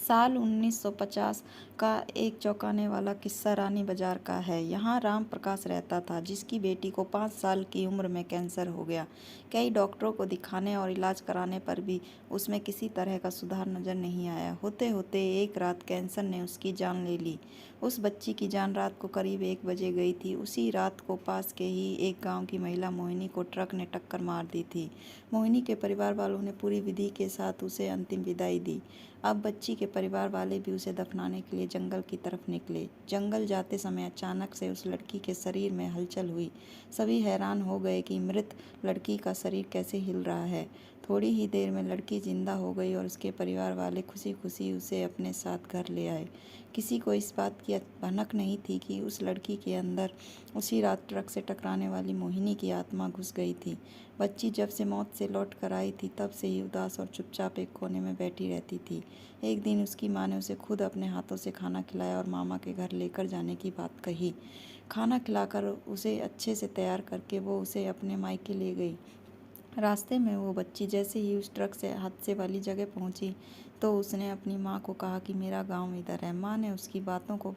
साल 1950 का एक चौंकाने वाला किस्सा रानी बाजार का है। यहाँ राम प्रकाश रहता था, जिसकी बेटी को 5 साल की उम्र में कैंसर हो गया। कई डॉक्टरों को दिखाने और इलाज कराने पर भी उसमें किसी तरह का सुधार नजर नहीं आया। होते होते एक रात कैंसर ने उसकी जान ले ली। उस बच्ची की जान रात को करीब 1 बजे गई थी। उसी रात को पास के ही एक गाँव की महिला मोहिनी को ट्रक ने टक्कर मार दी थी। मोहिनी के परिवार वालों ने पूरी विधि के साथ उसे अंतिम विदाई दी। अब बच्ची के परिवार वाले भी उसे दफनाने के लिए जंगल की तरफ निकले। जंगल जाते समय अचानक से उस लड़की के शरीर में हलचल हुई। सभी हैरान हो गए कि मृत लड़की का शरीर कैसे हिल रहा है। थोड़ी ही देर में लड़की जिंदा हो गई और उसके परिवार वाले खुशी खुशी उसे अपने साथ घर ले आए। किसी को इस बात की भनक नहीं थी कि उस लड़की के अंदर उसी रात ट्रक से टकराने वाली मोहिनी की आत्मा घुस गई थी। बच्ची जब से मौत से लौट कर आई थी, तब से ही उदास और चुपचाप एक कोने में बैठी रहती थी। एक दिन उसकी माँ ने उसे खुद अपने हाथों से खाना खिलाया और मामा के घर लेकर जाने की बात कही। खाना खिलाकर उसे अच्छे से तैयार करके वो उसे अपने मायके ले गई। रास्ते में वो बच्ची जैसे ही उस ट्रक से हादसे वाली जगह पहुंची, तो उसने अपनी माँ को कहा कि मेरा गांव इधर है। माँ ने उसकी बातों को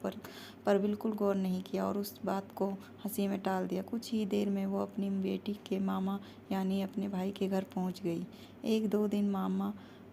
पर बिल्कुल गौर नहीं किया और उस बात को हंसी में टाल दिया। कुछ ही देर में वो अपनी बेटी के मामा यानी अपने भाई के घर पहुंच गई। 1-2 दिन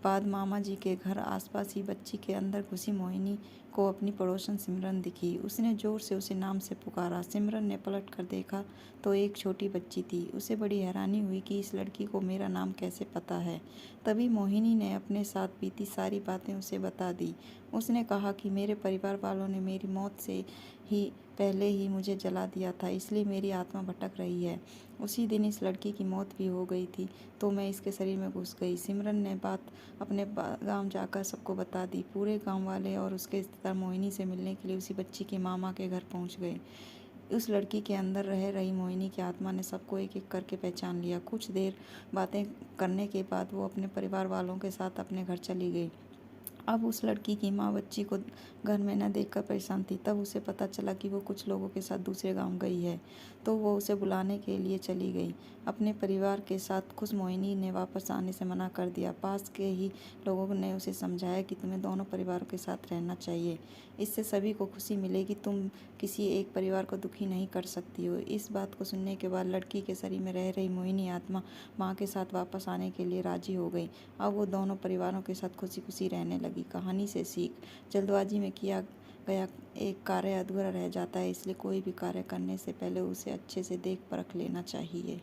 बाद मामा जी के घर आसपास ही बच्ची के अंदर घुसी मोहिनी को अपनी पड़ोसन सिमरन दिखी। उसने जोर से उसे नाम से पुकारा। सिमरन ने पलट कर देखा तो एक छोटी बच्ची थी। उसे बड़ी हैरानी हुई कि इस लड़की को मेरा नाम कैसे पता है। तभी मोहिनी ने अपने साथ बीती सारी बातें उसे बता दी। उसने कहा कि मेरे परिवार वालों ने मेरी मौत से ही पहले ही मुझे जला दिया था, इसलिए मेरी आत्मा भटक रही है। उसी दिन इस लड़की की मौत भी हो गई थी, तो मैं इसके शरीर में घुस गई। सिमरन ने बात अपने गांव जाकर सबको बता दी। पूरे गांव वाले और उसके रिश्तेदार मोहिनी से मिलने के लिए उसी बच्ची के मामा के घर पहुंच गए। उस लड़की के अंदर रह रही मोहिनी की आत्मा ने सबको एक एक करके पहचान लिया। कुछ देर बातें करने के बाद वो अपने परिवार वालों के साथ अपने घर चली गई। अब उस लड़की की माँ बच्ची को घर में न देखकर परेशान थी। तब उसे पता चला कि वो कुछ लोगों के साथ दूसरे गांव गई है, तो वो उसे बुलाने के लिए चली गई। अपने परिवार के साथ खुश मोहिनी ने वापस आने से मना कर दिया। पास के ही लोगों ने उसे समझाया कि तुम्हें दोनों परिवारों के साथ रहना चाहिए, इससे सभी को खुशी मिलेगी, तुम किसी एक परिवार को दुखी नहीं कर सकती हो। इस बात को सुनने के बाद लड़की के शरीर में रह रही मोहिनी आत्मा माँ के साथ वापस आने के लिए राजी हो गई। अब वो दोनों परिवारों के साथ खुशी खुशी रहने लगी। कहानी से सीख: जल्दबाजी में किया गया एक कार्य अधूरा रह जाता है, इसलिए कोई भी कार्य करने से पहले उसे अच्छे से देख परख लेना चाहिए।